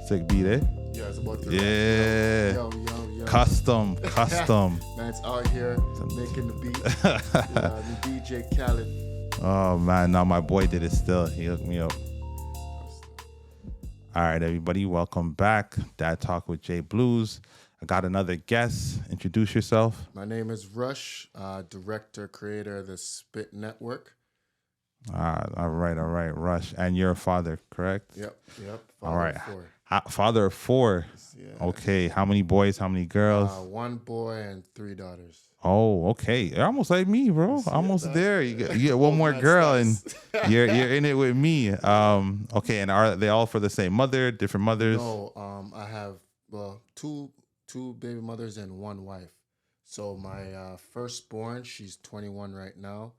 Sick beat, eh? Yeah, it's about to Yeah. Yo. Custom. Man's out here making the beat. The DJ Khaled. Oh, man. Now my boy did it still. He hooked me up. All right, everybody. Welcome back. Dad Talk with Jay Blues. I got another guest. Introduce yourself. My name is Rush, director, creator of the Spit Network. All right. Rush. And you're a father, correct? Yep. All right. Of four. Father of four. Yeah. Okay. How many boys? How many girls? One boy and 3 daughters. Oh, okay. You're almost like me, bro. Almost there. You get one more That's girl, nice. and you're in it with me. Okay. And are they all for the same mother? Different mothers? No, I have two baby mothers and one wife. So my firstborn, she's 21 right now.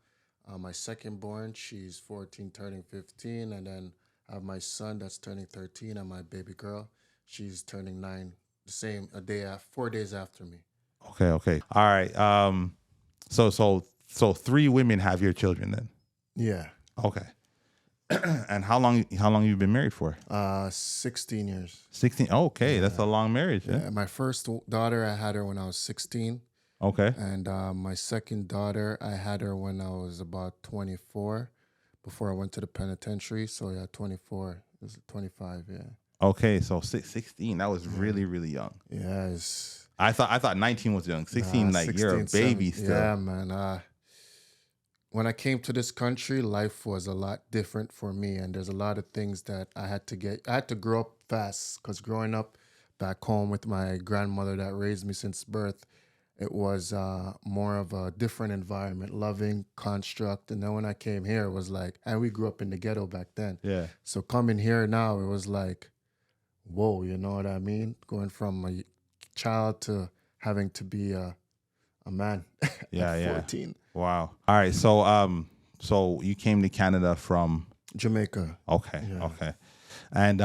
My secondborn, she's 14, turning 15, and then I have my son that's turning 13, and my baby girl, she's turning 9. The same 4 days after me. Okay. All right. So 3 women have your children then. Yeah. Okay. And how long you been married for? 16 years. 16. Okay, that's a long marriage. Yeah. My first daughter, I had her when I was 16. Okay. And my second daughter, I had her when I was about 24 before I went to the penitentiary. So, 24. This is 25, yeah. Okay, so 16. That was really, really young. Yeah, I thought 19 was young. 16, like 16, you're a baby 17. still. Yeah, man. When I came to this country, life was a lot different for me. And there's a lot of things that I had to grow up fast, because growing up back home with my grandmother that raised me since birth, it was more of a different environment, loving construct. And then when I came here, it was like, and we grew up in the ghetto back then. Yeah. So coming here now, it was like, whoa, you know what I mean? Going from a child to having to be a man at 14. Wow. All right. So you came to Canada from Jamaica. Okay. Yeah. Okay. And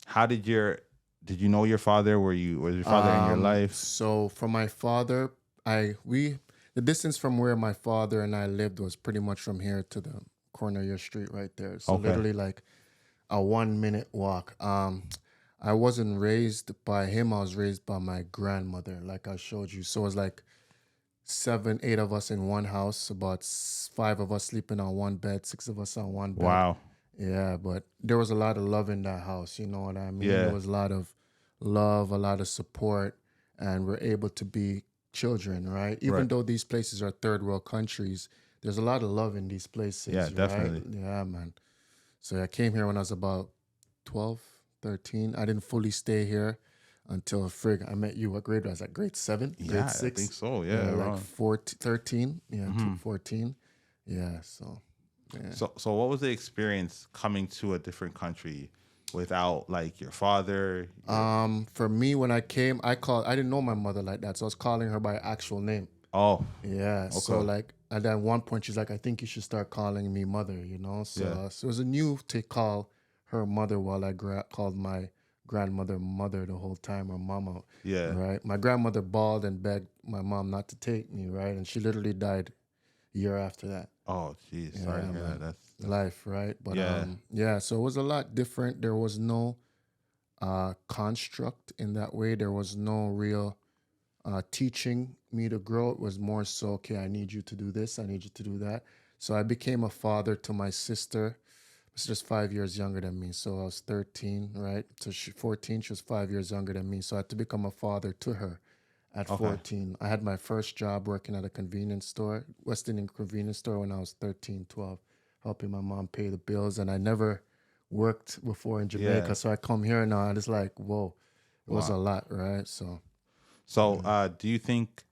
how did you know your father? Was your father in your life? So for my father, the distance from where my father and I lived was pretty much from here to the corner of your street right there. So literally like a 1-minute walk. I wasn't raised by him. I was raised by my grandmother, like I showed you. So it was like 7, 8 of us in one house, about 5 of us sleeping on one bed, 6 of us on one bed. Wow. Yeah, but there was a lot of love in that house, you know what I mean? Yeah. There was a lot of love, a lot of support, and we're able to be children, right? Even though these places are third world countries, there's a lot of love in these places. Yeah, right? definitely. Yeah, man. So I came here when I was about 12, 13. I didn't fully stay here until I met you. What grade was that? Grade 7? Grade 6? I think so. Yeah. Like 13. Yeah, 14. Yeah, so... Yeah. So what was the experience coming to a different country without like your father? For me, when I came, I didn't know my mother like that, so I was calling her by her actual name. Oh. Yeah. Okay. So like, and then at one point she's like, I think you should start calling me mother, you know? So, so it was new to call her mother while I called my grandmother mother the whole time, or mama. Yeah. Right. My grandmother bawled and begged my mom not to take me, right? And she literally died a year after that. Oh, jeez. Sorry to hear that. That's life, right? But so it was a lot different. There was no construct in that way. There was no real teaching me to grow. It was more so, okay, I need you to do this, I need you to do that. So I became a father to my sister. She's just 5 years younger than me. So I was 13, right? So she 14, she was 5 years younger than me. So I had to become a father to her. At 14, I had my first job working at a convenience store, West Indian convenience store, when I was 13, 12, helping my mom pay the bills. And I never worked before in Jamaica. So I come here now and it's like, whoa, it was a lot, right? So do you think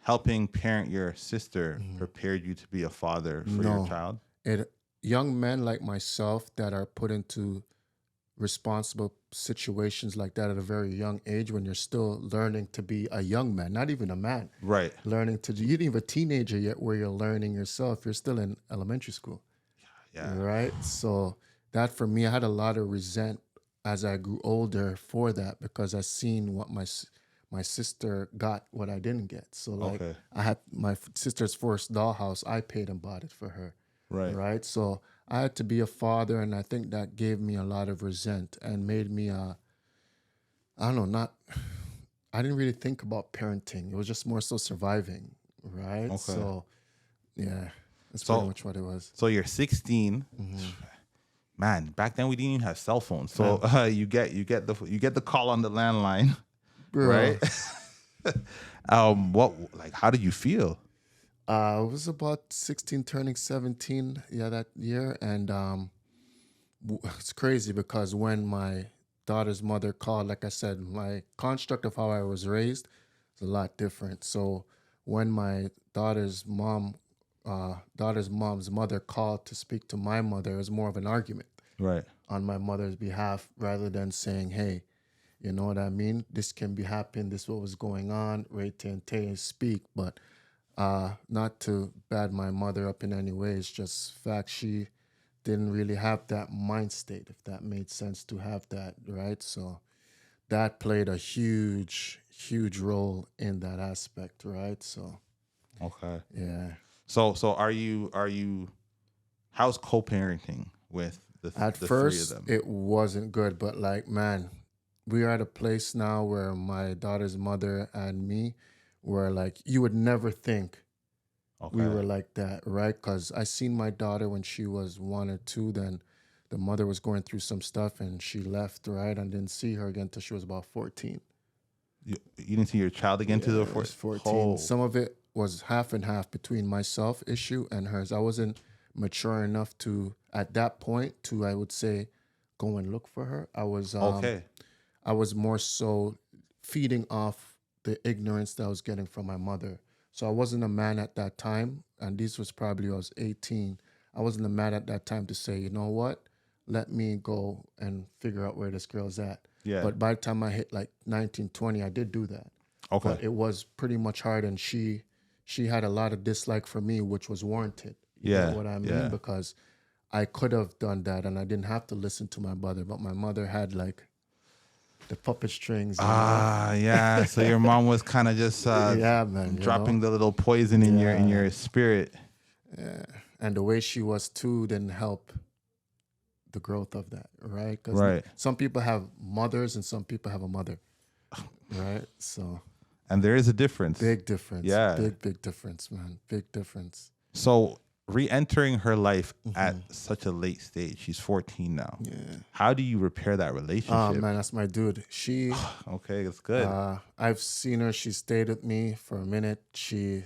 helping parent your sister prepared you to be a father for your child? Young men like myself that are put into responsible situations like that at a very young age, when you're still learning to be a young man, not even a man. Right. Learning to, you didn't even a teenager yet where you're learning yourself. You're still in elementary school. Yeah. Right. So that for me, I had a lot of resent as I grew older for that, because I seen what my sister got, what I didn't get. So like I had my sister's first dollhouse, I paid and bought it for her. Right. Right. So I had to be a father, and I think that gave me a lot of resent and made me I don't know, not I didn't really think about parenting. It was just more so surviving, right? Okay. So yeah, that's pretty So much what it was. so you're 16. Hmm. Man, back then we didn't even have cell phones. So Man, you get the call on the landline, right? bro, What, like, how did you feel? I was about 16, turning 17, yeah, that year, and it's crazy because when my daughter's mother called, like I said, my construct of how I was raised is a lot different. So when my daughter's mom's mother called to speak to my mother, it was more of an argument Right. on my mother's behalf rather than saying, "Hey, you know what I mean? This can be happening. This is what was going on. Rate and Tay speak." But not to bad my mother up in any way. It's just fact she didn't really have that mind state, if that made sense to have that, right? So that played a huge, huge role in that aspect, right? So Okay. yeah. So are you how's co-parenting with At the three of first them? it wasn't good, but like man, we are at a place now where my daughter's mother and me were like you would never think we Okay. were like that, right? Because I seen my daughter when she was 1 or 2. Then the mother was going through some stuff and she left, right? And didn't see her again until she was about 14. You didn't see your child again to Yeah, the it was fourth. 14. Oh, Some of it was half and half between myself issue and hers. I wasn't mature enough to, at that point, to, I would say, go and look for her. okay. I was more so feeding off the ignorance that I was getting from my mother. So I wasn't a man at that time, and this was probably I was 18. I wasn't a man at that time to say, you know what, let me go and figure out where this girl's at. Yeah. But by the time I hit like 19, 20, I did do that. Okay. But it was pretty much hard, and she had a lot of dislike for me, which was warranted. You get Yeah. what I mean? Yeah. Because I could have done that, and I didn't have to listen to my mother. But my mother had like the puppet strings, you know. Ah, yeah. So your mom was kind of just Yeah, man, you dropping know. the little poison in Yeah, your spirit. yeah. And the way she was too didn't help the growth of that, right? Because Right. some people have mothers and some people have a mother, right? So And there is a difference. big difference, Yeah. big difference, man, big difference. So re-entering her life at Hmm. such a late stage, she's 14 now. Yeah. How do you repair that Oh relationship? man, that's my dude. Okay, that's good. I've seen her. She stayed with me for a minute. She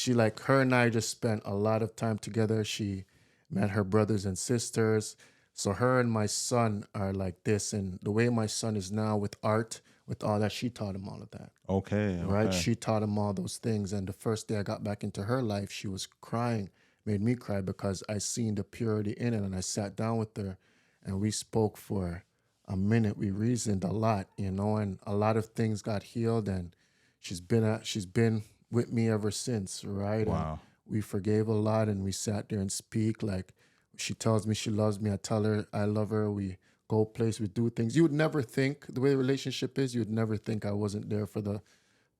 like her and I just spent a lot of time together. She met her brothers and sisters. So her and my son are like this, and the way my son is now with art, with all that, she taught him all of that. Okay, Right? okay. She taught him all those things. And the first day I got back into her life, she was crying, made me cry because I seen the purity in it. And I sat down with her and we spoke for a minute. We reasoned a lot, you know, and a lot of things got healed. And she's been with me ever since, right? And Wow. we forgave a lot and we sat there and speak. Like she tells me she loves me. I tell her I love her. We go place, we do things. You would never think the way the relationship is, you would never think I wasn't there for the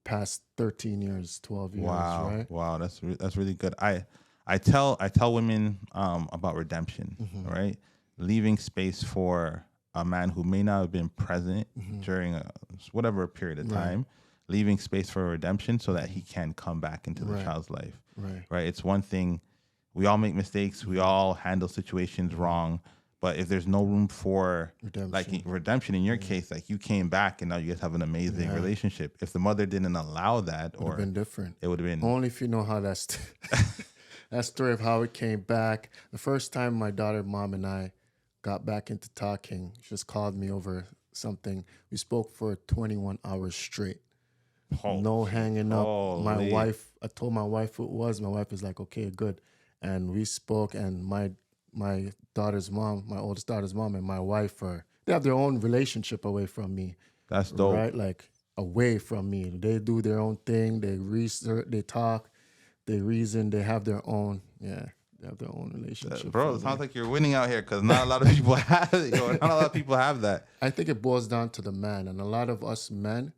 past 13 years, 12 years, Wow. right? Wow, that's really good. I tell women about redemption, Hmm. right? Leaving space for a man who may not have been present Hmm. during whatever period of Right, time, leaving space for redemption so that he can come back into the right, child's life. right. Right? It's one thing, we all make mistakes, we all handle situations wrong, but if there's no room for like Redemption. redemption in your case, like you came back and now you guys have an amazing Yeah, relationship. If the mother didn't allow that, would have or been different. it would have been Only if you know how that's that story of how it came back. The first time my daughter, mom, and I got back into talking, she just called me over something. We spoke for 21 hours straight. No hanging up. My holy. wife, I told my wife who it was. My wife was like, okay, good. And we spoke, and my daughter's mom, my oldest daughter's mom, and my wife they have their own relationship away from me, That's dope. right? Like away from me. They do their own thing. They research, they talk, they reason, they have their own, yeah, they have their own relationship Bro, from it me. sounds like you're winning out here because not a lot of people have it. Yo, not a lot of people have that. I think it boils down to the man, and a lot of us men,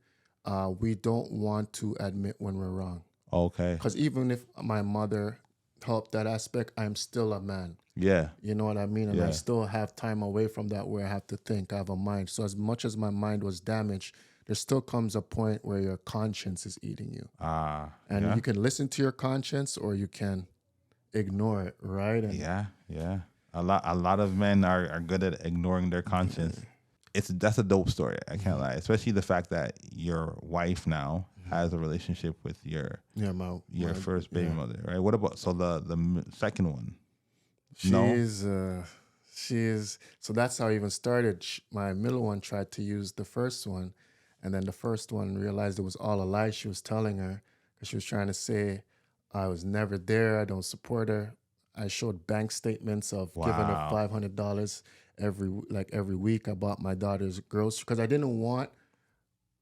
we don't want to admit when we're wrong. Okay. Because even if my mother help that aspect, I'm still a man. Yeah. You know what I mean? And I Yeah. still have time away from that where I have to think. I have a mind. So as much as my mind was damaged, there still comes a point where your conscience is eating you. And Yeah. you can listen to your conscience or you can ignore it, right? And Yeah. Yeah. A lot of men are good at ignoring their conscience. That's a dope story. I can't lie, especially the fact that your wife now has a relationship with your first baby mother, right? What about the second one? She is. So that's how I even started. My middle one tried to use the first one, and then the first one realized it was all a lie she was telling her because she was trying to say I was never there. I don't support her. I showed bank statements of giving her Wow. $500 every week. I bought my daughter's groceries because I didn't want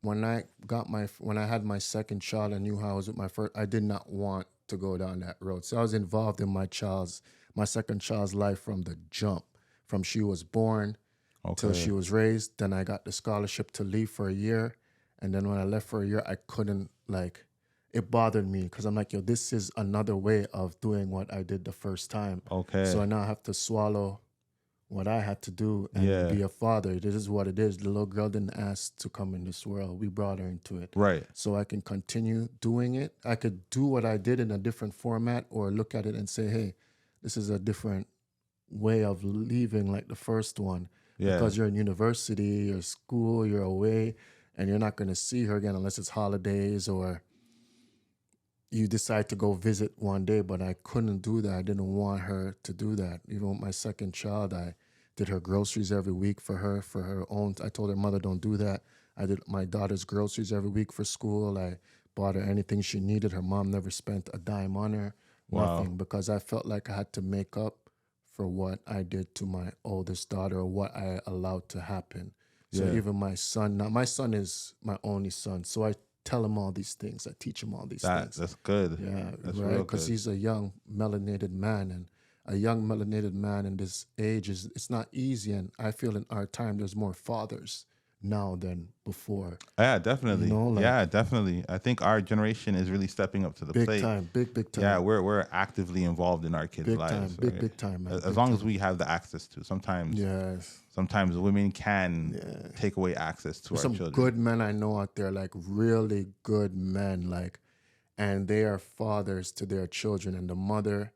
when I had my second child. I knew how I was with my first. I did not want to go down that road. So I was involved in my second child's life from the jump, from she was born till she was raised. Then I got the scholarship to leave for a year, and then when I left for a year, I couldn't it bothered me because I'm like, yo, this is another way of doing what I did the first time. Okay. So I now have to swallow what I had to do and be a father. This is what it is. The little girl didn't ask to come in this world. We brought her into it. Right. So I can continue doing it. I could do what I did in a different format or look at it and say, hey, this is a different way of leaving like the first one. Yeah. Because you're in university, you're school, you're away, and you're not going to see her again unless it's holidays or you decide to go visit one day, but I couldn't do that. I didn't want her to do that. Even with my second child, I did her groceries every week for her own. I told her mother, don't do that. I did my daughter's groceries every week for school. I bought her anything she needed. Her mom never spent a dime on her, nothing, because I felt like I had to make up for what I did to my oldest daughter or what I allowed to happen. So even my son, now my son is my only son, so I tell him all these things. I teach him all these things. That's good. Yeah, that's right. Because he's a young melanated man, and a young melanated man in this age it's not easy. And I feel in our time there's more fathers now than before. Yeah, definitely. You know, yeah, definitely. I think our generation is really stepping up to the big plate. time, big time. Yeah, we're actively involved in our kids' big lives. time, big time, man. As long as we have the access to. Sometimes women can take away access to There's our some children. good men I know out there, like really good men, and they are fathers to their children, and the mother,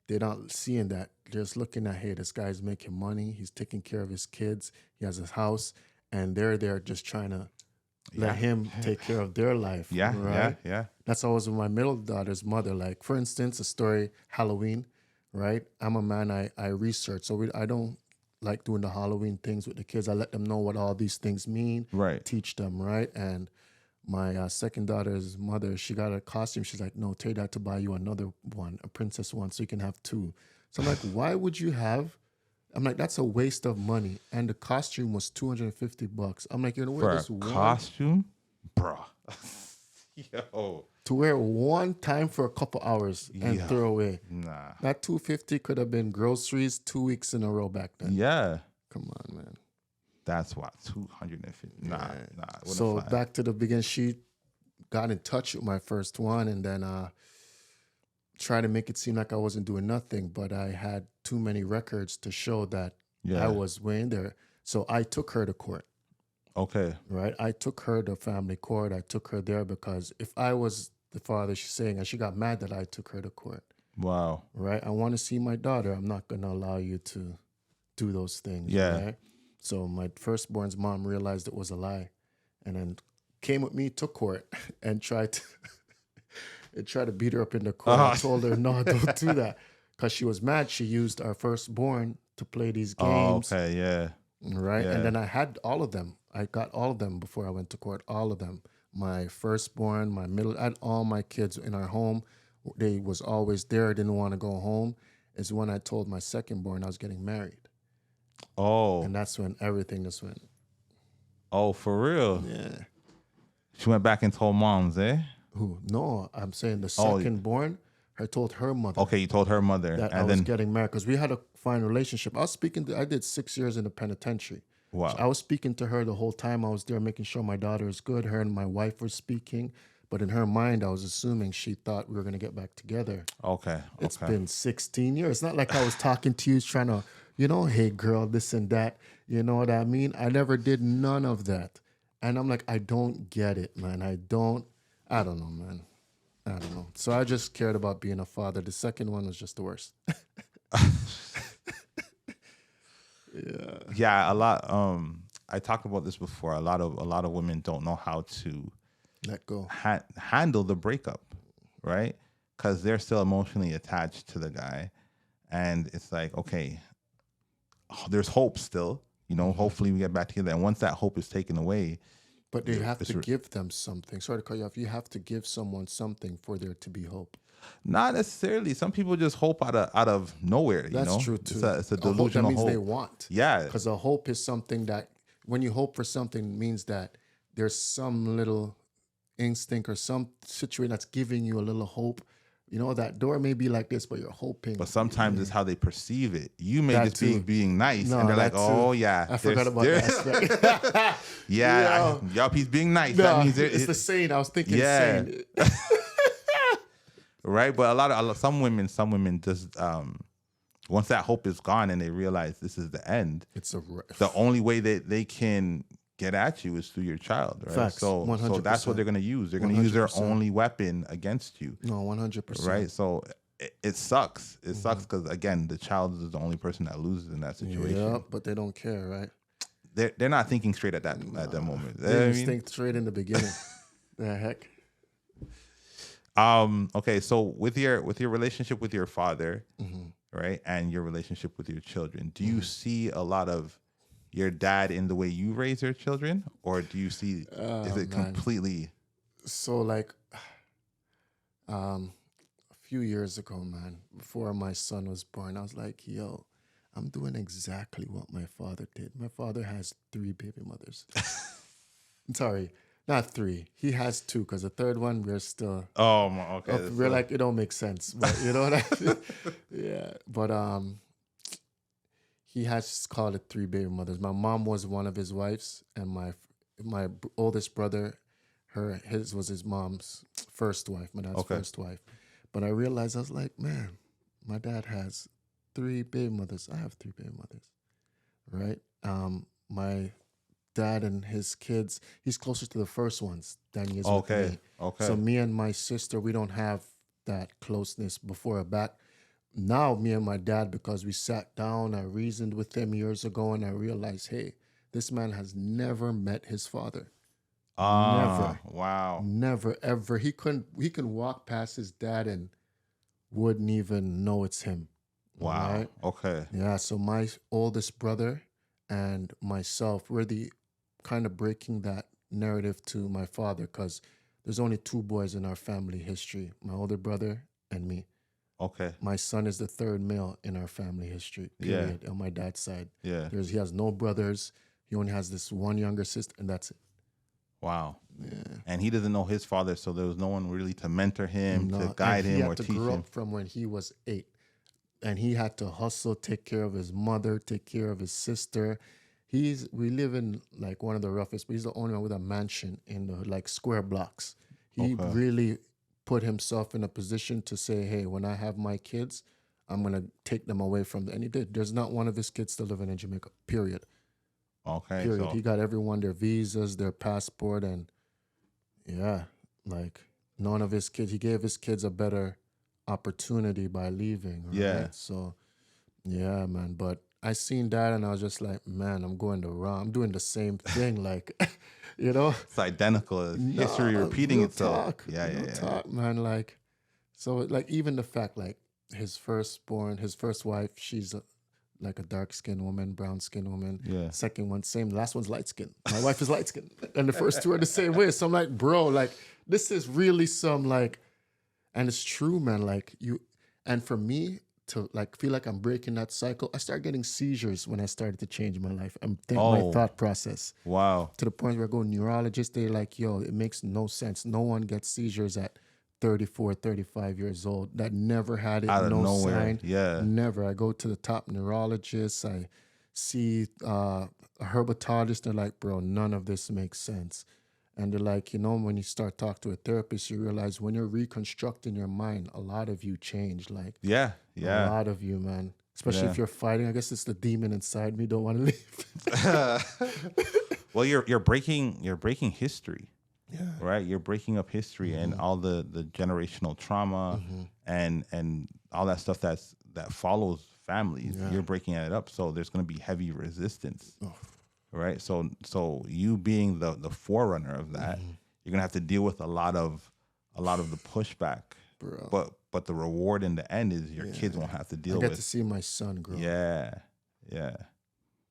they're not seeing that. They're just looking at, hey, this guy's making money. He's taking care of his kids. He has his house, and they're there just trying to let him take care of their life. Yeah. That's always with my middle daughter's mother. Like, for instance, a story, Halloween, right? I'm a man, I research. So I don't like doing the Halloween things with the kids. I let them know what all these things mean. Right. Teach them, right? And my second daughter's mother, she got a costume. She's like, no, tell your dad to buy you another one, a princess one, so you can have two. So I'm like, why would you have? I'm like, that's a waste of money. And the costume was $250. I'm like, you're gonna wear this costume, bro. Yo, to wear one time for a couple hours and throw away. Nah, that $250 could have been groceries 2 weeks in a row back then. Yeah, come on, man. That's what, 250. Nah. So back to the beginning, she got in touch with my first one, and then tried to make it seem like I wasn't doing nothing, but I had too many records to show that I was weighing there. So I took her to court. Okay. Right? I took her to family court. I took her there because if I was the father, she's saying, and she got mad that I took her to court. Wow. Right? I want to see my daughter. I'm not going to allow you to do those things. Yeah. Right? So my firstborn's mom realized it was a lie and then came with me to court and tried to beat her up in the court. I told her, no, don't do that. Because she was mad. She used our firstborn to play these games. Oh, okay, yeah. Right? Yeah. And then I had all of them. I got all of them before I went to court, all of them. My firstborn, my middle, I had all my kids in our home. They was always there. I didn't want to go home. Is when I told my secondborn I was getting married. Oh. And that's when everything just went. Oh, for real? Yeah. She went back and told moms, eh? Who? No, I'm saying the secondborn. I told her mother. Okay, you told her mother. That I was getting married because we had a fine relationship. I did 6 years in the penitentiary. Wow. So I was speaking to her the whole time I was there, making sure my daughter is good. Her and my wife were speaking. But in her mind, I was assuming she thought we were going to get back together. Okay. It's Okay. been 16 years. It's not like I was talking to you trying to, hey, girl, this and that. You know what I mean? I never did none of that. And I'm like, I don't get it, man. I don't know, man. I don't know. So I just cared about being a father. The second one was just the worst. Yeah. Yeah, a lot. I talked about this before. A lot of women don't know how to Let go. handle the breakup, right? Because they're still emotionally attached to the guy, and it's like, okay, there's hope still. Hopefully we get back together. And once that hope is taken away, but you have to give them something. Sorry to cut you off. You have to give someone something for there to be hope. Not necessarily. Some people just hope out of nowhere. That's true too. It's a delusional that means hope. They want. Yeah. Because a hope is something that when you hope for something means that there's some little instinct or some situation that's giving you a little hope. That door may be like this, but you're hoping. But sometimes it's how they perceive it. You may just be being nice, and they're like, "Oh yeah, I forgot about that." Yeah, yup, he's being nice. No, that means it's the saying. I was thinking, yeah, saying. Right. But some women just once that hope is gone and they realize this is the end, the only way that they can get at you is through your child, right? Facts, so 100%. That's what they're going to use. They're going to use their only weapon against you. No, 100%. Right. So it sucks. It sucks because again, the child is the only person that loses in that situation. Yeah, but they don't care, right? They're not thinking straight at that moment. They just think straight in the beginning. The heck. Okay, so with your relationship with your father, right, and your relationship with your children, do you see a lot of your dad in the way you raise your children, or do you see is it completely? So like, a few years ago, man, before my son was born, I was like, yo, I'm doing exactly what my father did. My father has 3 baby mothers. Sorry, not 3. He has 2 because the third one we're still. Oh, okay. We're like, it don't make sense, but you know what I mean? Yeah, but he has called it 3 baby mothers. My mom was one of his wives, and my oldest brother, his was his mom's first wife, my dad's first wife. But I realized, I was like, man, my dad has 3 baby mothers. I have 3 baby mothers, right? My dad and his kids, he's closer to the first ones than he is with me. Okay. So me and my sister, we don't have that closeness before or back. Now me and my dad, because we sat down, I reasoned with him years ago, and I realized, hey, this man has never met his father. Never. Wow. Never, ever. He can walk past his dad and wouldn't even know it's him. Wow. Right? Okay. Yeah, so my oldest brother and myself, we're the kind of breaking that narrative to my father, because there's only 2 boys in our family history, my older brother and me. Okay. My son is the 3rd male in our family history, period, on my dad's side. Yeah. He has no brothers. He only has this one younger sister, and that's it. Wow. Yeah. And he doesn't know his father, so there was no one really to mentor him, to guide him, or teach him. He had to grow up from when he was 8. And he had to hustle, take care of his mother, take care of his sister. We live in like one of the roughest, but he's the only one with a mansion in the like square blocks. He really put himself in a position to say, hey, when I have my kids, I'm going to take them away from them. And he did. There's not one of his kids still living in Jamaica, period. Okay. Period. So he got everyone their visas, their passport, and like none of his kids, he gave his kids a better opportunity by leaving. Right? Yeah. So, yeah, man. But I seen that and I was just like, man, I'm doing the same thing. Like, it's identical. History repeating itself. Yeah. Talk, man. Like, so like even the fact like his first wife, she's like a dark-skinned woman, brown-skinned woman. Yeah. Second one, same. Last one's light-skinned. My wife is light-skinned. And the first 2 are the same way. So I'm like, bro, like, this is really some, like, and it's true, man. Like, and for me to, like, feel like I'm breaking that cycle, I started getting seizures when I started to change my life and my thought process. Wow. To the point where I go to neurologists, they're like, yo, it makes no sense. No one gets seizures at 34, 35 years old. That never had it. Out of no nowhere. sign. Yeah. Never. I go to the top neurologists. I see a herpetologist. They're like, bro, none of this makes sense. And they're like, when you start talking to a therapist, you realize when you're reconstructing your mind, a lot of you change. Like Yeah, a yeah, lot of you, man. Especially yeah. if you're fighting. I guess it's the demon inside me don't want to leave. Well, you're breaking history, Yeah. right? You're breaking up history and all the generational trauma and all that stuff that follows families. Yeah. You're breaking it up, so there's going to be heavy resistance, right? So you being the forerunner of that, you're gonna have to deal with a lot of the pushback, Bro. but the reward in the end is your kids won't have to I deal get with. to see my son grow. Yeah, yeah.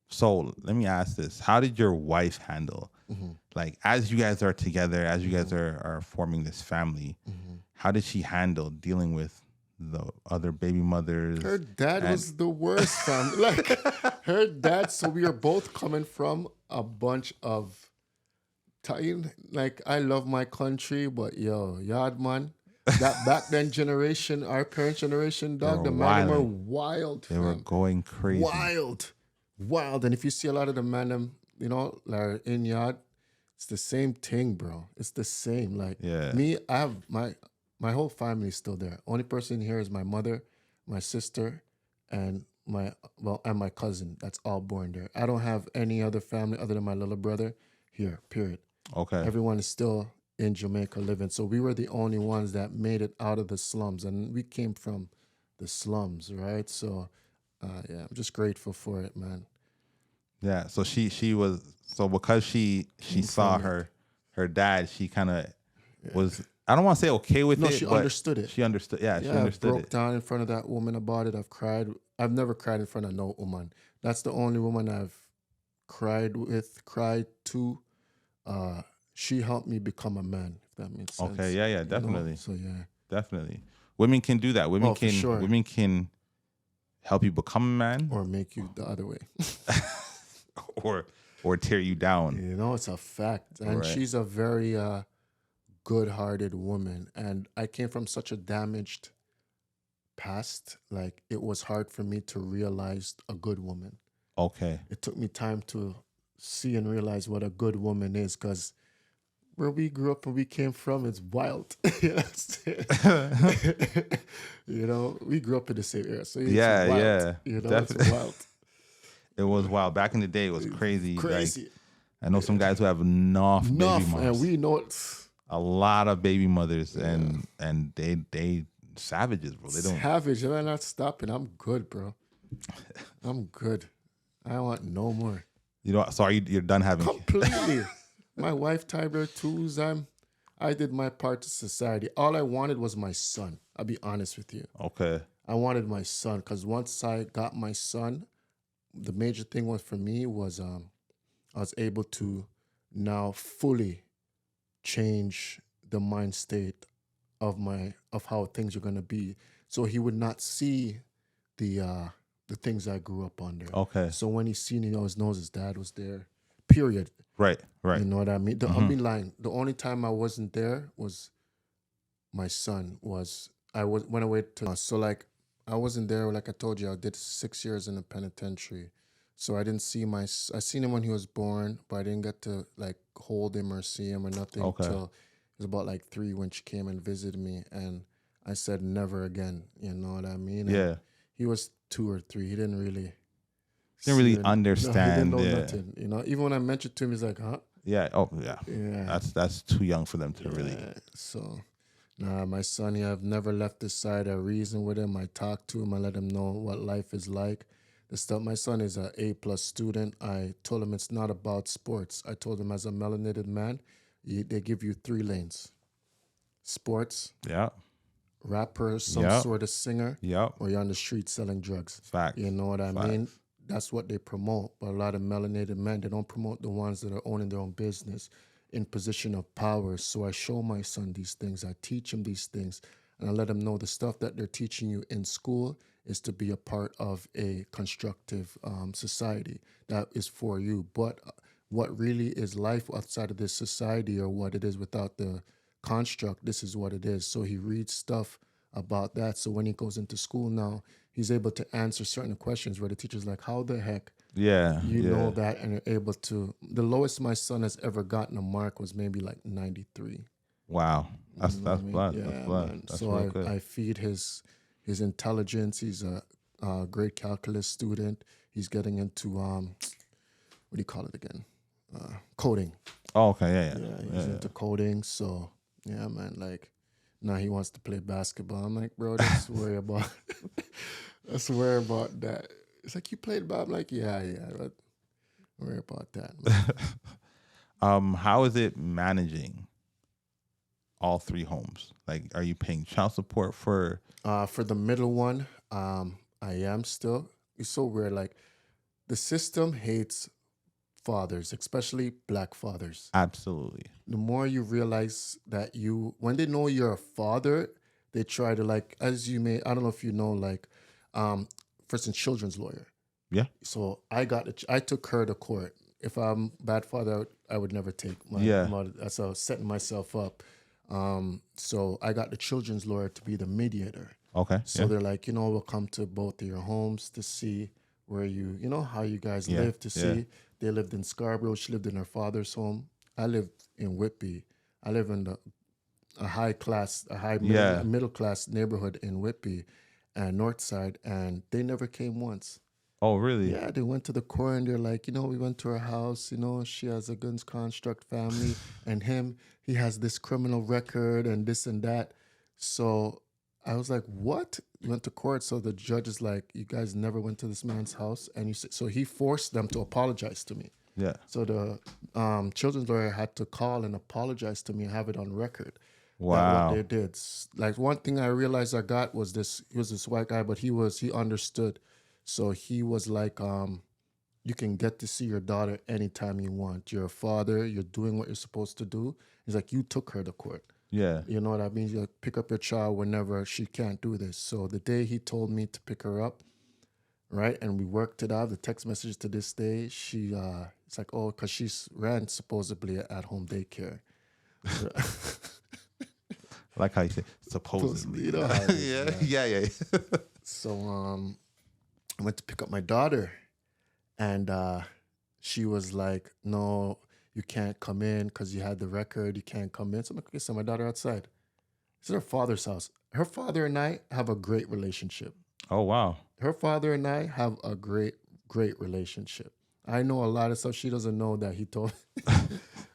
So let me ask this: how did your wife handle, like, as you guys are together, as you guys are forming this family? How did she handle dealing with the other baby mothers? Her dad was the worst, fam. Like her dad. So we are both coming from a bunch of like I love my country, but yard man. That back then generation, our parent generation, dog, the men were wild. They were going crazy. Wild. And if you see a lot of the men, like in yard, it's the same thing, bro. It's the same. Like me, I have my whole family is still there. Only person here is my mother, my sister, and my cousin. That's all born there. I don't have any other family other than my little brother here. Period. Okay. Everyone is still in Jamaica living. So we were the only ones that made it out of the slums, and we came from the slums, right? So, I'm just grateful for it, man. Yeah. So she was, so because she saw her dad, she kind of was, I don't want to say okay with it. No, she understood it. She understood. Yeah, she I understood broke it. down in front of that woman about it. I've cried. I've never cried in front of no woman. That's the only woman I've cried to. She helped me become a man, if that makes sense. Okay, yeah, definitely. So yeah, definitely. Women can do that. Women for sure. Women can help you become a man, or make you the other way, or tear you down. It's a fact. And she's a very good-hearted woman. And I came from such a damaged past. Like it was hard for me to realize a good woman. Okay. It took me time to see and realize what a good woman is, because where we grew up and we came from, it's wild. We grew up in the same era, so it's wild. It's wild. It was wild. Back in the day, it was crazy. Like, I know some guys who have enough baby moms. And we know a lot of baby mothers, and they savages, bro. They don't savage. They're not stopping. I'm good, bro. I'm good. I want no more. So you're done having completely. My wife tied her twos. I did my part to society. All I wanted was my son. I'll be honest with you. Okay. I wanted my son, because once I got my son, the major thing was for me was I was able to now fully change the mind state of how things are gonna be. So he would not see the things I grew up under. Okay. So when he seen, he always knows his dad was there. Period. Right. You know what I mean? I'll be lying. The only time I wasn't there was my son was. I went away to. So like, I wasn't there. Like I told you, I did 6 years in the penitentiary. So I didn't see I seen him when he was born, but I didn't get to like hold him or see him or nothing until it was about like 3 when she came and visited me, and I said never again. You know what I mean? Yeah. And he was 2 or 3. He didn't really. Didn't really understand. No, he didn't know nothing. Even when I mentioned to him, he's like, "Huh?" Yeah. Oh, yeah. Yeah. That's too young for them to really. So, my son, I've never left his side. I reason with him. I talk to him. I let him know what life is like. The stuff. My son is an A+ student. I told him it's not about sports. I told him as a melanated man, they give you 3 lanes: sports, Yeah. rapper, some sort of singer, or you're on the street selling drugs. Fact. You know what I mean? That's what they promote. But a lot of melanated men, they don't promote the ones that are owning their own business in position of power. So I show my son these things. I teach him these things. And I let him know the stuff that they're teaching you in school is to be a part of a constructive society that is for you. But what really is life outside of this society, or what it is without the construct, this is what it is. So he reads stuff about that. So when he goes into school now, he's able to answer certain questions where the teacher's like, how the heck Yeah, you yeah. know that, and you're able to. The lowest my son has ever gotten a mark was maybe like 93. Wow, You know what that's I mean? blood. That's Yeah, blood. man. That's So real good. I feed his intelligence. He's a great calculus student. He's getting into what do you call it again? Coding. Oh, okay, yeah, yeah, Yeah, yeah, he's yeah. into coding. So yeah, man. Like now he wants to play basketball. I'm like, bro, let's worry about let's worry about that. It's like, you played ball. I'm like, yeah, but worry about that, man. How is it managing all three homes? Like, are you paying child support for? For the middle one, I am still. It's so weird. Like the system hates fathers, especially black fathers. Absolutely. The more you realize that when they know you're a father, they try to, like, as you may, I don't know if you know, like, for instance, children's lawyer. Yeah. So I took her to court. If I'm a bad father, I would never take my mother. That's how I was setting myself up. So I got the children's lawyer to be the mediator. Okay. So they're like, we'll come to both of your homes to see where how you guys live, to see. They lived in Scarborough. She lived in her father's home. I lived in Whitby. I live in middle class neighborhood in Whitby and Northside, and they never came once. Oh, really? Yeah, they went to the court and they're like, we went to her house, she has a guns construct family, and he has this criminal record and this and that. So I was like, what? You went to court? So the judge is like, you guys never went to this man's house? And so he forced them to apologize to me. Yeah. So the children's lawyer had to call and apologize to me and have it on record. Wow. What they did. Like, one thing I realized I got was he was this white guy, but he understood. So he was like, you can get to see your daughter anytime you want. You're a father. You're doing what you're supposed to do. He's like, you took her to court. Yeah. You know what I mean? You like, pick up your child whenever she can't do this. So the day he told me to pick her up, right, and we worked it out, the text message to this day, it's like, oh, because she's ran supposedly at home daycare. I like how you say supposedly. Yeah. So I went to pick up my daughter, and she was like, no, you can't come in because you had the record. You can't come in. So I'm like, okay, send my daughter outside. This is her father's house. Her father and I have a great relationship. Oh, wow. Her father and I have a great, great relationship. I know a lot of stuff she doesn't know that he told me,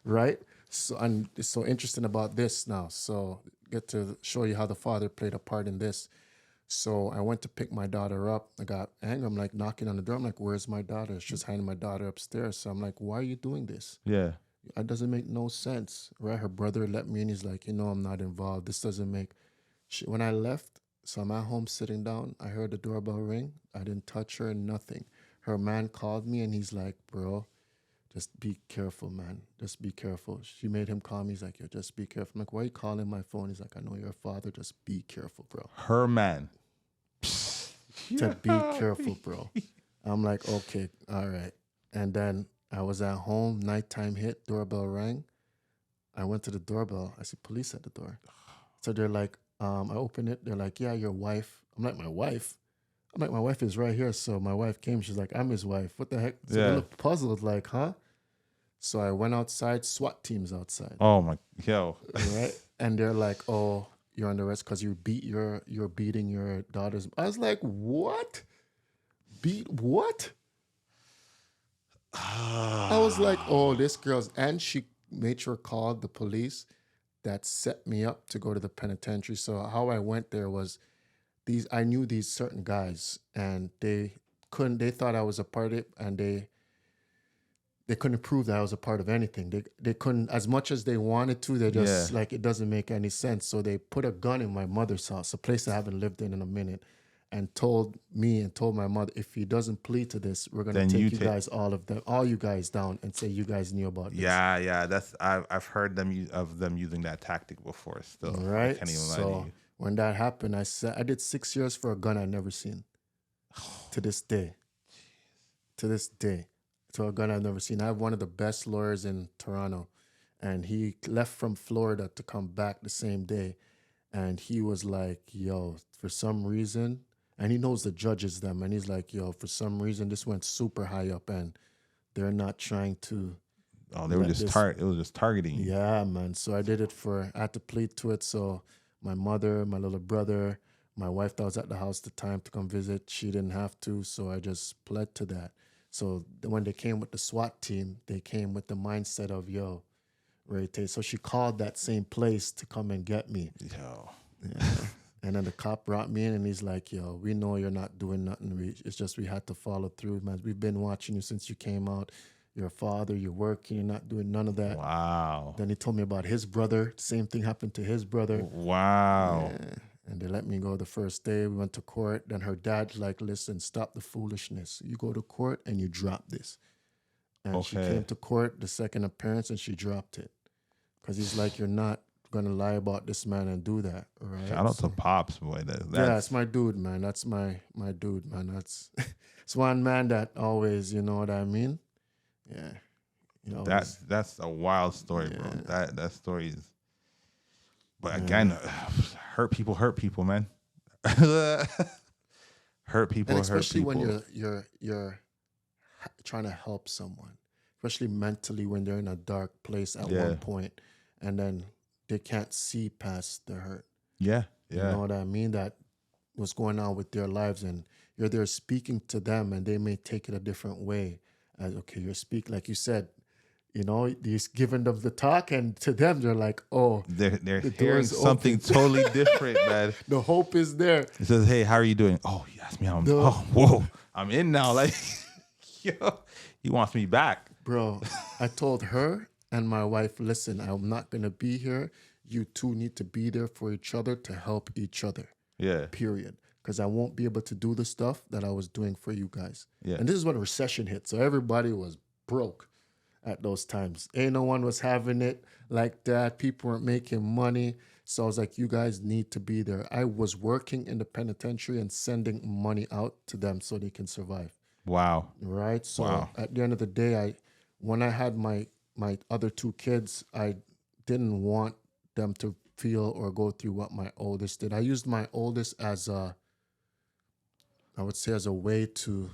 right? So, and it's so interesting about this now. So get to show you how the father played a part in this. So I went to pick my daughter up. I got angry. I'm like knocking on the door. I'm like, where's my daughter? She's hiding my daughter upstairs. So I'm like, why are you doing this? Yeah. It doesn't make no sense, right? Her brother let me in. He's like, I'm not involved. This doesn't make... When I left, so I'm at home sitting down. I heard the doorbell ring. I didn't touch her, nothing. Her man called me and he's like, bro, just be careful, man. Just be careful. She made him call me. He's like, yo, just be careful. I'm like, why are you calling my phone? He's like, I know you're a father. Just be careful, bro. Her man. To be careful, bro. I'm like, okay, all right. And then I was at home. Nighttime hit. Doorbell rang. I went to the doorbell. I see police at the door. So they're like, I open it. They're like, yeah, your wife. I'm like, my wife? I'm like, my wife is right here. So my wife came. She's like, I'm his wife. What the heck? So they look puzzled, like, huh? So I went outside. SWAT team's outside. Oh my, yo. Right? And they're like, oh, you're under arrest because you're beating your daughters. I was like, what? Beat what? I was like, oh, this girl's... And she made sure called the police that set me up to go to the penitentiary. So how I went there was... I knew these certain guys, and they thought I was a part of it, and they couldn't prove that I was a part of anything. They couldn't, as much as they wanted to, they just like, it doesn't make any sense. So they put a gun in my mother's house, a place I haven't lived in a minute, and told me and told my mother, if he doesn't plead to this, we're gonna take you guys, all you guys down, and say you guys knew about this. Yeah. That's I've heard them using that tactic before. Still, right? I can't even lie to you. When that happened, I did 6 years for a gun I'd never seen. To this day. To this day. To a gun I've never seen. I have one of the best lawyers in Toronto. And he left from Florida to come back the same day. And he was like, yo, for some reason, And he knows the judges them. And he's like, yo, for some reason, this went super high up and they're not trying to. Oh, they were just it was just targeting you. Yeah, man. So I had to plead to it. So my mother, my little brother, my wife that was at the house at the time to come visit, she didn't have to. So I just pled to that. So when they came with the SWAT team, they came with the mindset of, yo, right? So she called that same place to come and get me. Yo. Yeah. And then the cop brought me in and he's like, yo, we know you're not doing nothing. It's just we had to follow through, man. We've been watching you since you came out. You're a father, you're working, you're not doing none of that. Wow. Then he told me about his brother. Same thing happened to his brother. Wow. Yeah. And they let me go the first day. We went to court. Then her dad's like, listen, stop the foolishness. You go to court and you drop this. And she came to court the second appearance and she dropped it. Because he's like, you're not going to lie about this man and do that. Right? Shout out to Pops, boy. That's my dude, man. That's my dude, man. That's it's one man that always, you know what I mean? Yeah. That's a wild story, bro. That story is. But again, hurt people, man. Hurt people, and especially when you're trying to help someone, especially mentally when they're in a dark place at one point, and then they can't see past the hurt. Yeah. You know what I mean? That what's going on with their lives, and you're there speaking to them, and they may take it a different way. As okay, you're speaking like you said. You know, he's giving them the talk, and to them, they're like, "Oh, they're hearing something totally different, man." The hope is there. It says, "Hey, how are you doing?" Oh, you asked me how I'm. Whoa, I'm in now. Like, yo, he wants me back, bro. I told her and my wife, "Listen, I'm not gonna be here. You two need to be there for each other to help each other." Yeah. Period. Because I won't be able to do the stuff that I was doing for you guys. Yeah. And this is when a recession hit, so everybody was broke at those times. Ain't no one was having it like that. People weren't making money. So I was like, you guys need to be there. I was working in the penitentiary and sending money out to them so they can survive. Wow. Right? So at the end of the day, when I had my other two kids, I didn't want them to feel or go through what my oldest did. I used my oldest as a way to,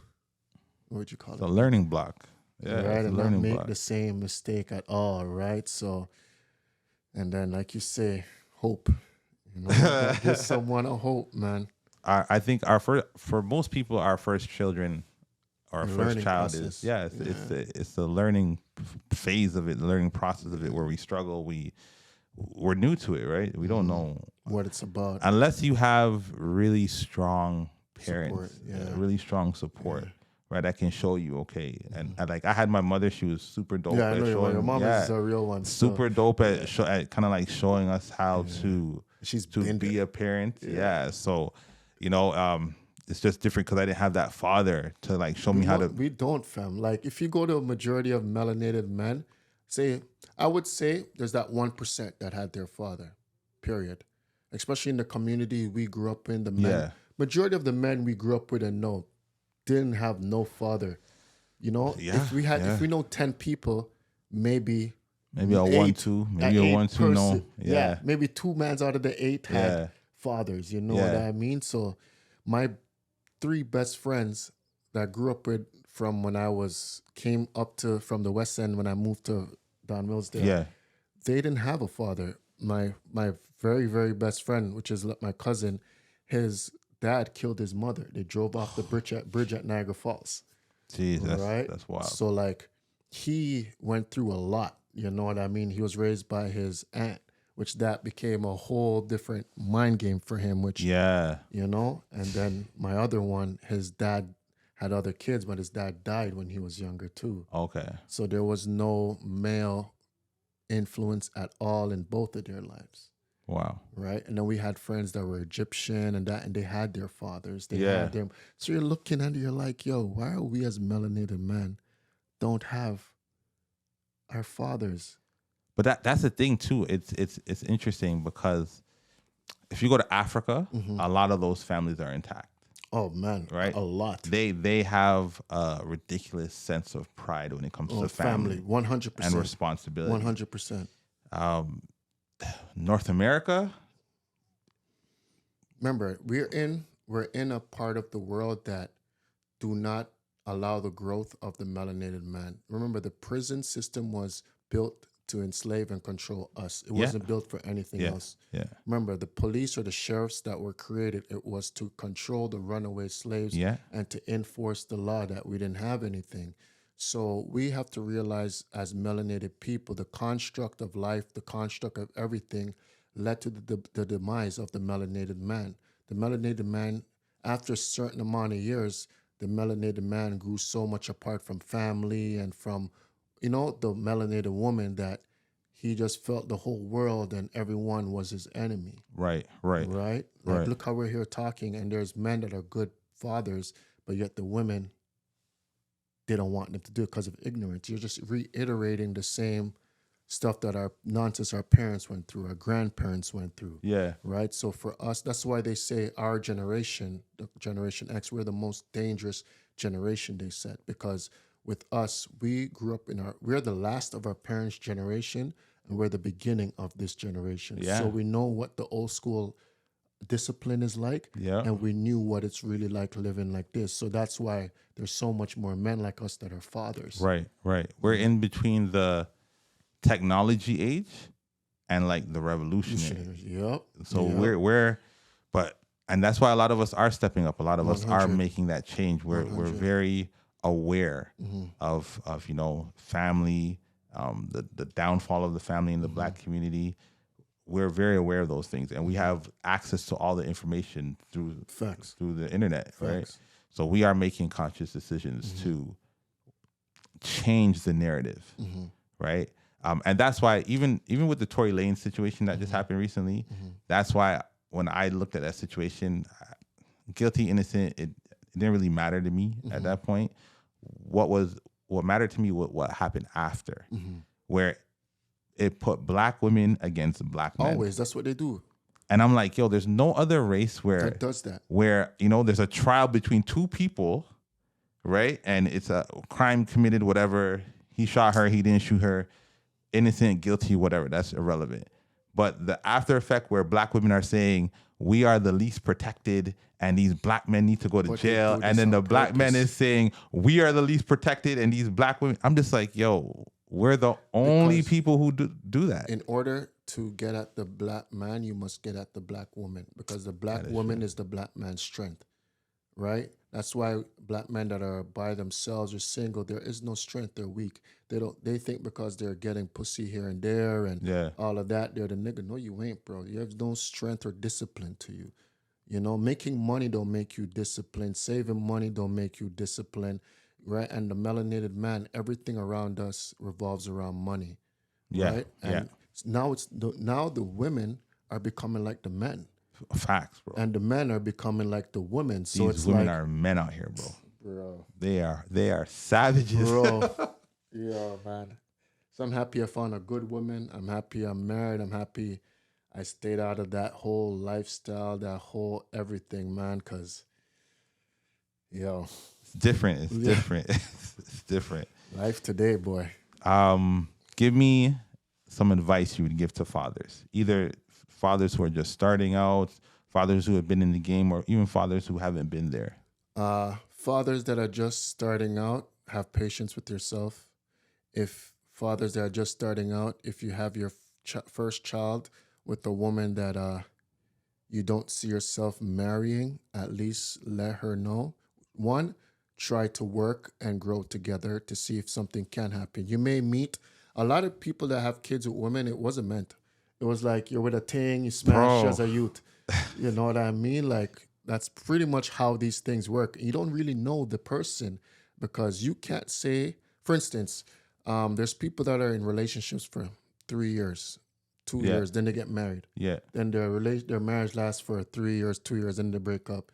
what would you call it? A learning block. Yeah, right, and not make the same mistake at all, right? So, and then, like you say, hope. You know, give someone a hope, man. I think for most people, our first children, our first child process. It's the learning phase of it, the learning process of it, where we struggle. We're new to it, right? We don't know what it's about unless you have really strong parents, really strong support. Yeah. Right, I can show you, okay, and like I had my mother; she was super dope. Yeah, I know your mom is a real one. Super dope at kind of like showing us how to be a parent. Yeah, so you know, it's just different because I didn't have that father to like show me how to. We don't, fam. Like if you go to a majority of melanated men, I would say there's that 1% that had their father. Period. Especially in the community we grew up in, the men. Majority of the men we grew up with and know didn't have no father. You know, if we know 10 people, maybe a 1-2, maybe a 1-2 no. Yeah, maybe 2 men out of the 8 had fathers, you know what I mean? So my 3 best friends that I grew up with from when I came up from the West End when I moved to Don Mills there. They didn't have a father. My very, very best friend, which is my cousin, his dad killed his mother. They drove off the bridge at Niagara Falls. Jeez, that's wild. So like he went through a lot. You know what I mean? He was raised by his aunt, which that became a whole different mind game for him. Which you know. And then my other one, his dad had other kids, but his dad died when he was younger too. Okay. So there was no male influence at all in both of their lives. Wow. Right. And then we had friends that were Egyptian and they had their fathers. They had them. So you're looking at it, you're like, yo, why are we as melanated men don't have our fathers? But that's the thing too. It's interesting because if you go to Africa, a lot of those families are intact. Oh man, right? A lot. They have a ridiculous sense of pride when it comes to family, 100%, and responsibility, 100%. North America. Remember, we're in we're in a part of the world that do not allow the growth of the melanated man. Remember, the prison system was built to enslave and control us. It Yeah. wasn't built for anything Yeah. else. Yeah. Remember, the police or the sheriffs that were created, it was to control the runaway slaves Yeah. and to enforce the law that we didn't have anything. So we have to realize as melanated people, the construct of life, the construct of everything led to the demise of the melanated man. The melanated man, after a certain amount of years, the melanated man grew so much apart from family and from, the melanated woman that he just felt the whole world and everyone was his enemy. Right. Right. Right? Like, look how we're here talking, and there's men that are good fathers, but yet the women, they don't want them to do it because of ignorance. You're just reiterating the same stuff that our parents went through, our grandparents went through. Yeah. Right? So for us, that's why they say our generation, the Generation X, we're the most dangerous generation, they said, because with us, we grew up we're the last of our parents' generation, and we're the beginning of this generation. Yeah. So we know what the old school discipline is like, Yeah. and we knew what it's really like living like this. So that's why there's so much more men like us that are fathers. Right. Right. We're in between the technology age and like the revolutionary. Yep. So Yep. and that's why a lot of us are stepping up. A lot of us are 100. making that change. We're 100. very aware Mm-hmm. of family, the downfall of the family in the Mm-hmm. Black community. We're very aware of those things, and we have access to all the information through Facts. the internet, right? Facts. So we are making conscious decisions Mm-hmm. to change the narrative, Mm-hmm. right? And that's why even with the Tory Lanez situation that just happened recently, Mm-hmm. that's why when I looked at that situation, guilty, innocent, it didn't really matter to me Mm-hmm. at that point. What mattered to me was what happened after, Mm-hmm. where it put Black women against Black men. Always. That's what they do. And I'm like, yo, there's no other race where That does that. there's a trial between two people, right? And it's a crime committed, whatever. He shot her, he didn't shoot her. Innocent, guilty, whatever. That's irrelevant. But the after effect where Black women are saying we are the least protected and these Black men need to go to But they jail, do and this then the on Black man purpose. is saying we are the least protected and these Black women. I'm just like, yo, we're the only Because people who do that. in order to get at the Black man, you must get at the Black woman, because the Black woman is the Black man's strength, right? That's why Black men that are by themselves or single, there is no strength. They're weak. They think because they're getting pussy here and there and Yeah. all of that, they're the nigga. No, you ain't, bro. You have no strength or discipline to you. Making money don't make you disciplined. Saving money don't make you disciplined, right? And the melanated man, everything around us revolves around money, Yeah. right? And now the women are becoming like the men, Facts, bro. and the men are becoming like the women. So These it's women like, are men out here, bro. bro, They are savages. bro, yeah, man. So I'm happy I found a good woman. I'm happy I'm married. I'm happy I stayed out of that whole lifestyle, that whole everything, man. Cause, yo, It's different. It's different. It's different. life today, boy. Give me some advice you would give to fathers, either fathers who are just starting out, fathers who have been in the game, or even fathers who haven't been there. Fathers that are just starting out, have patience with yourself. If fathers that are just starting out, if you have your first child with a woman that you don't see yourself marrying, at least let her know. One, try to work and grow together to see if something can happen. You may meet a lot of people that have kids with women. It wasn't meant. It was like you're with a thing, you smash Bro. as a youth. You know what I mean? Like, that's pretty much how these things work. You don't really know the person, because you can't say, for instance, there's people that are in relationships for 3 years, 2 Yeah. years, then they get married. Yeah. Then their marriage lasts for 3 years, 2 years, then they break up,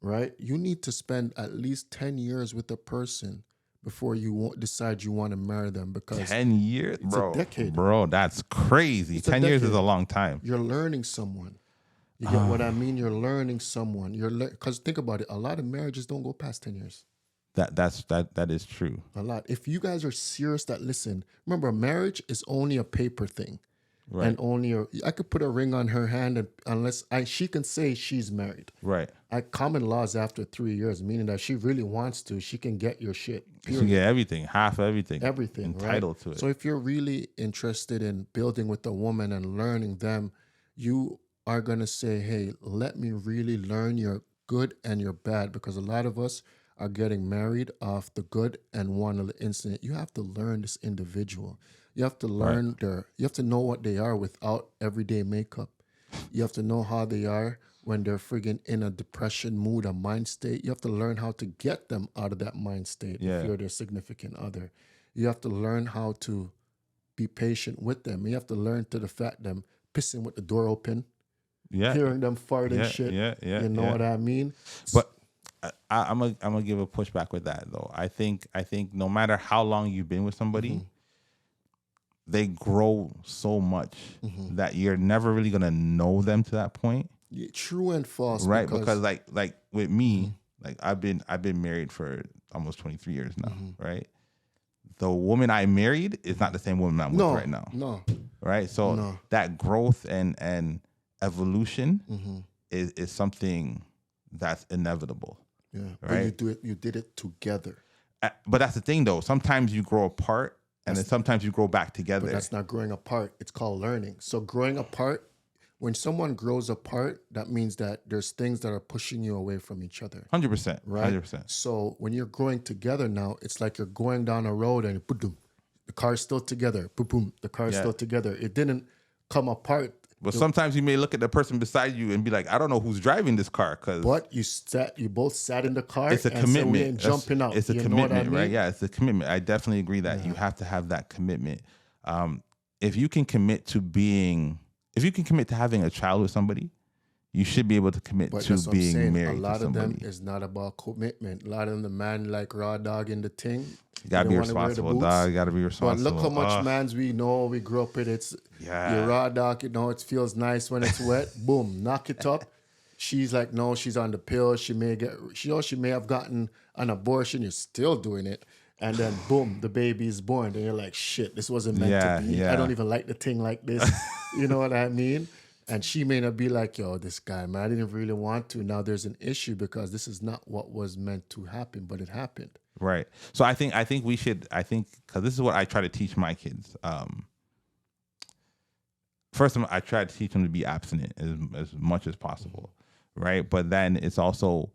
right? You need to spend at least 10 years with a person before you decide you want to marry them, because 10 years, it's bro. a decade. Bro, that's crazy. It's a 10 years is decade. a long time. You're learning someone. You get what I mean? You're learning someone. Because think about it, a lot of marriages don't go past 10 years. That is true. A lot. If you guys are serious, that listen, remember, marriage is only a paper thing. Right. And only I could put a ring on her hand, and unless she can say she's married. Right. Common law is after 3 years, meaning that she really wants to, she can get your shit. Period. She can get everything, half everything. Everything. Entitled right? to it. So if you're really interested in building with a woman and learning them, you are going to say, hey, let me really learn your good and your bad, because a lot of us are getting married off the good and one of the incident. You have to learn this individual. You have to learn you have to know what they are without everyday makeup. You have to know how they are when they're friggin' in a depression mood, a mind state. You have to learn how to get them out of that mind state if you're their significant other. You have to learn how to be patient with them. You have to learn to the fact them pissing with the door open, hearing them fart and shit. You know what I mean? But I'm gonna give a pushback with that though. I think no matter how long you've been with somebody, they grow so much that you're never really gonna know them to that point. Yeah, true and false, right? Because like with me, like I've been married for almost 23 years now, right? The woman I married is not the same woman I'm with right now. No. Right? So that growth and evolution is something that's inevitable. Yeah. Right. But you did it together. But that's the thing though. Sometimes you grow apart and then sometimes you grow back together. But that's not growing apart. It's called learning. So growing apart, when someone grows apart, that means that there's things that are pushing you away from each other. 100%. Right? 100%. So when you're growing together now, it's like you're going down a road and boom, the car's still together. Boom, the car's still together. It didn't come apart. But sometimes you may look at the person beside you and be like, I don't know who's driving this car. But you both sat in the car. It's a commitment. We ain't jumping out. It's a commitment, right? Yeah, it's a commitment. I definitely agree that you have to have that commitment. If you can commit to having a child with somebody, you should be able to commit to being married to somebody. A lot of them is not about commitment. A lot of them, the man like raw dog in the thing. You gotta be responsible, dog. You gotta be responsible. But look how much mans we know. We grew up with it. Your raw dog, it feels nice when it's wet. Boom, knock it up. She's like, no, she's on the pill. She may have gotten an abortion. You're still doing it. And then boom, the baby is born. And you're like, shit, this wasn't meant to be. I don't even like the thing like this. You know what I mean? And she may not be like, yo, this guy, man, I didn't really want to. Now there's an issue because this is not what was meant to happen, but it happened. Right. So I think we should, because this is what I try to teach my kids. First, I try to teach them to be abstinent as much as possible. Right. But then it's also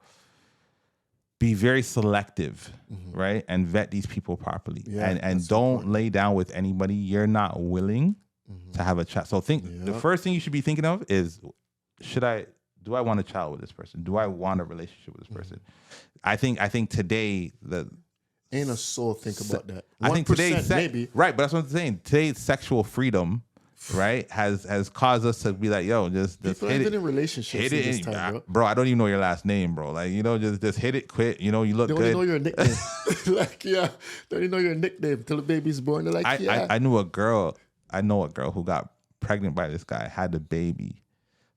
be very selective, right? And vet these people properly. Yeah, and don't lay down with anybody you're not willing to have a child. So the first thing you should be thinking of is, do I want a child with this person? Do I want a relationship with this person? I think today ain't a soul think about that. I think today maybe. Right, but that's what I'm saying. Today's sexual freedom, right, has caused us to be like, yo, just people hit have it. been in relationships in this time, bro. I don't even know your last name, bro. Like, just hit it, quit. You look good. They don't even know your nickname. Don't even know your nickname till the baby's born. They're like, I know a girl who got pregnant by this guy, had the baby,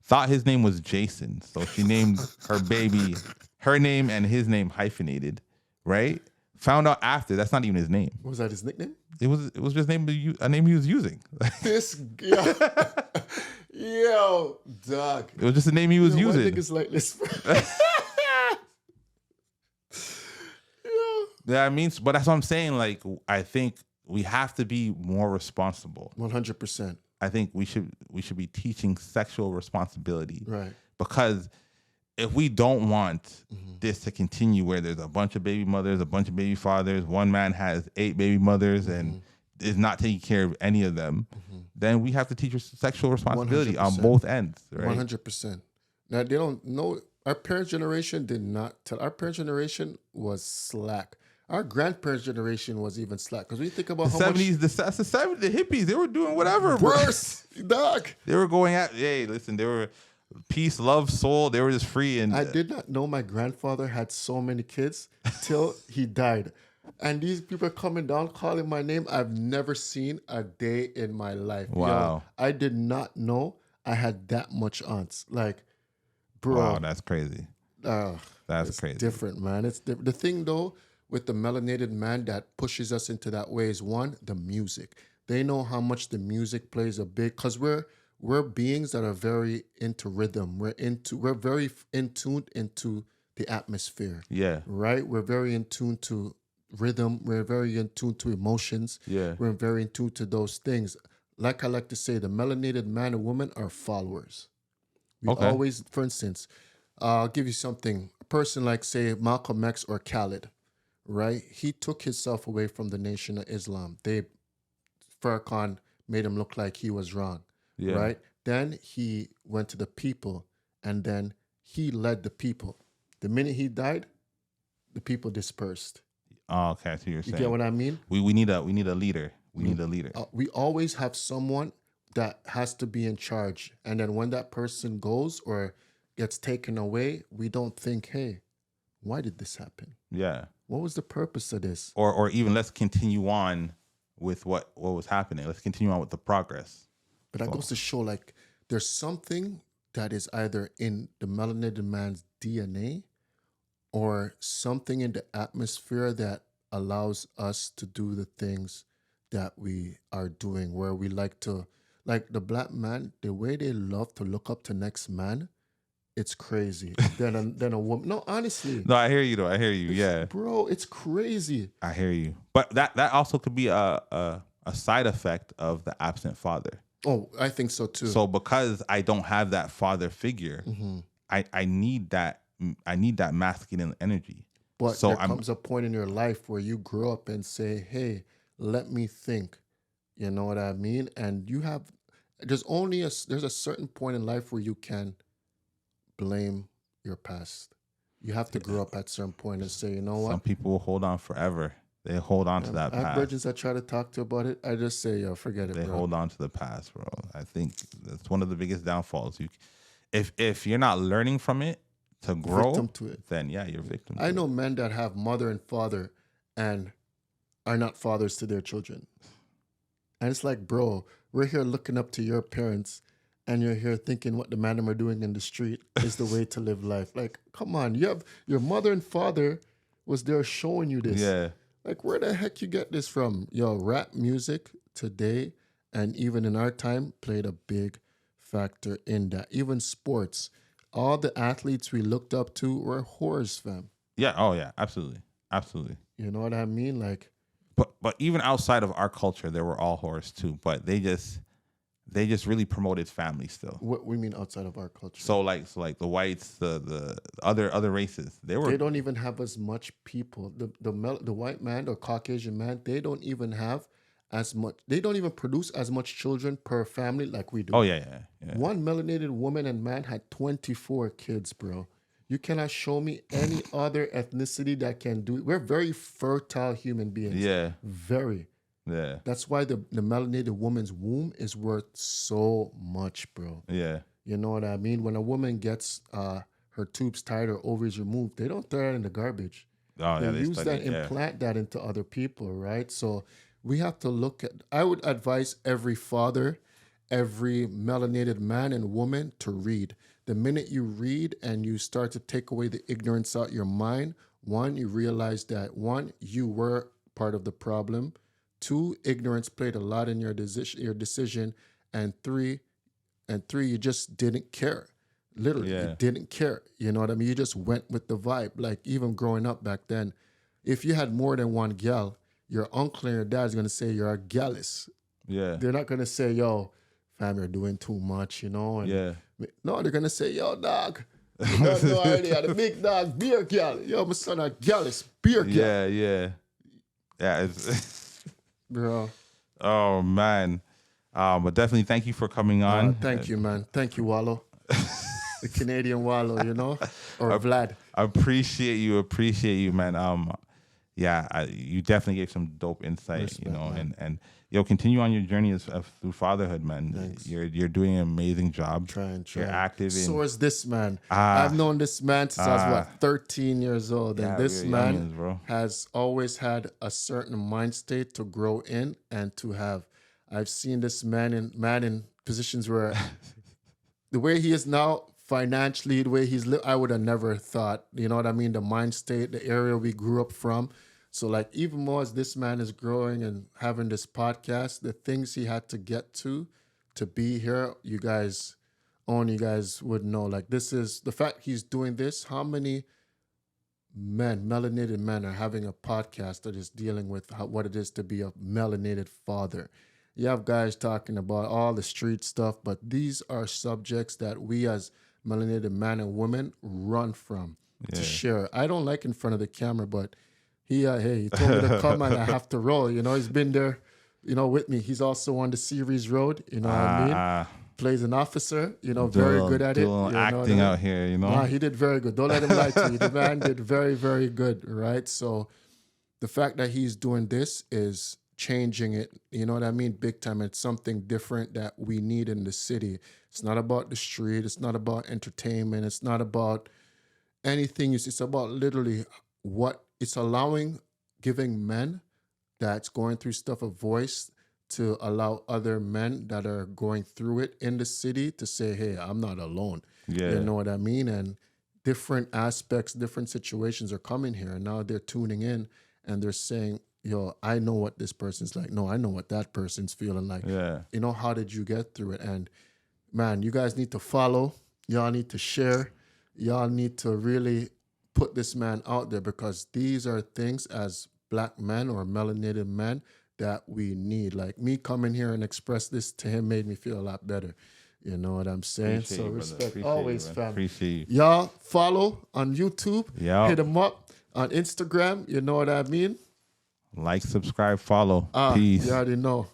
thought his name was Jason, so she named her baby her name and his name hyphenated, right? Found out after that's not even his name. Was that his nickname? It was just a name he was using. This yo, dog. It was just a name he was using. I think it's like this. Yeah, but that's what I'm saying. Like, I think we have to be more responsible. 100%. I think we should be teaching sexual responsibility, right? Because if we don't want this to continue, where there's a bunch of baby mothers, a bunch of baby fathers, one man has 8 baby mothers and is not taking care of any of them, then we have to teach sexual responsibility 100%. On both ends, right? 100%. Now, they don't know. Our parents' generation did not tell. Our parents' generation was slack. Our grandparents' generation was even slack. Because when you think about the 70s, the 70s, the hippies, they were doing whatever. Worse, dog. They were going at, hey, listen, they were peace, love, soul. They were just free. And I did not know my grandfather had so many kids till he died. And these people are coming down, calling my name. I've never seen a day in my life. Wow. Yo, I did not know I had that much aunts. Like, bro. Wow, that's crazy. That's crazy. Different, man. It's the thing, though, with the melanated man that pushes us into that way is, one, the music. They know how much the music plays a big, because we're beings that are very into rhythm. We're very in tune into the atmosphere. Yeah. Right? We're very in tune to rhythm. We're very in tune to emotions. Yeah. We're very in tune to those things. Like I like to say, the melanated man and woman are followers. We always, for instance, I'll give you something. A person like, say, Malcolm X or Khaled, right? He took himself away from the Nation of Islam. Farrakhan made him look like he was wrong, right? Then he went to the people, and then he led the people. The minute he died, the people dispersed. Oh, okay. So you're saying, you get what I mean? We need a leader. We need a leader. We always have someone that has to be in charge, and then when that person goes or gets taken away, we don't think, hey, why did this happen? Yeah. What was the purpose of this? Or even let's continue on with what was happening. Let's continue on with the progress. But that goes to show, like, there's something that is either in the melanated man's DNA or something in the atmosphere that allows us to do the things that we are doing, where we like to, like the black man, the way they love to look up to next man, it's crazy. Then a woman. No, honestly. No, I hear you though. I hear you. Yeah, bro, it's crazy. I hear you. But that also could be a side effect of the absent father. Oh, I think so too. So because I don't have that father figure, I need that masculine energy. But so there comes a point in your life where you grow up and say, hey, let me think. You know what I mean? And there's a certain point in life where you can blame your past. You have to grow up at a certain point and say, you know what? Some people will hold on forever. They hold on to that past. I have virgins I try to talk to about it. I just say, yo, forget it, They bro. hold on to the past, bro. I think that's one of the biggest downfalls. If you're not learning from it to grow, victim to it. Then yeah, you're victim. I know men that have mother and father and are not fathers to their children. And it's like, bro, we're here looking up to your parents, and you're here thinking what the madam are doing in the street is the way to live life. Like, come on, you have your mother and father was there showing you this. Yeah. Like, where the heck you get this from? Yo, rap music today, and even in our time, played a big factor in that. Even sports. All the athletes we looked up to were whores, fam. Yeah. Oh, yeah. Absolutely. Absolutely. You know what I mean? Like, but even outside of our culture, there were all whores too. But they just really promoted family still. What we mean outside of our culture? So like the whites, the other races, they don't even have as much people. The white man or Caucasian man, they don't even have as much. They don't even produce as much children per family like we do. Oh yeah. One melanated woman and man had 24 kids, bro. You cannot show me any other ethnicity that can do it. We're very fertile human beings. Yeah. Very. Yeah. That's why the melanated woman's womb is worth so much, bro. Yeah. You know what I mean? When a woman gets her tubes tied or ovaries removed, they don't throw that in the garbage. Oh, they use that, implant that into other people, right? So we have to look at, I would advise every father, every melanated man and woman to read. The minute you read and you start to take away the ignorance out your mind, one, you realize that, one, you were part of the problem. Two, ignorance played a lot in your decision. And three, you just didn't care. Literally, you didn't care. You know what I mean? You just went with the vibe. Like, even growing up back then, if you had more than one gal, your uncle and your dad's going to say you're a gallus. Yeah. They're not going to say, yo, fam, you're doing too much, you know? And no, they're going to say, yo, dog, you got no idea. The big dog, beer gal. Yo, my son, a gallus, beer gal. Yeah. It's bro. Oh, man. But definitely thank you for coming on. Thank you, man. Thank you, Wallow. The Canadian Wallow, you know? Or Vlad. I appreciate you, man. You definitely gave some dope insight, respect, you know, man. and continue on your journey through fatherhood, man. Thanks. You're doing an amazing job. Trying. You're active. So is this man. I've known this man since I was 13 years old, and this man has always had a certain mind state to grow in and to have. I've seen this man in positions where the way he is now financially, the way he's lived, I would have never thought. You know what I mean? The mind state, the area we grew up from. So like even more as this man is growing and having this podcast, the things he had to get to be here, you guys would know. Like this is the fact he's doing this. How many men, melanated men, are having a podcast that is dealing with what it is to be a melanated father? You have guys talking about all the street stuff, but these are subjects that we as melanated men and women run from to share. I don't like in front of the camera, but he told me to come and I have to roll. You know, he's been there, you know, with me. He's also on the series road, you know what I mean? Plays an officer, you know, very good at it. Acting out here, you know? Nah, he did very good. Don't let him lie to you. The man did very, very good, right? So the fact that he's doing this is changing it, you know what I mean? Big time. It's something different that we need in the city. It's not about the street. It's not about entertainment. It's not about anything. It's about literally what it's allowing, giving men that's going through stuff a voice to allow other men that are going through it in the city to say, hey, I'm not alone. Yeah. You know what I mean? And different aspects, different situations are coming here. And now they're tuning in and they're saying, yo, I know what this person's like. No, I know what that person's feeling like. Yeah. You know, how did you get through it? And man, you guys need to follow. Y'all need to share. Y'all need to really put this man out there, because these are things as Black men or melanated men that we need. Like me coming here and express this to him made me feel a lot better. You know what I'm saying? Appreciate so you, respect Appreciate always, you, fam. Appreciate you. Y'all follow on YouTube. Yeah. Hit him up on Instagram. You know what I mean? Like, subscribe, follow. Peace. You already know.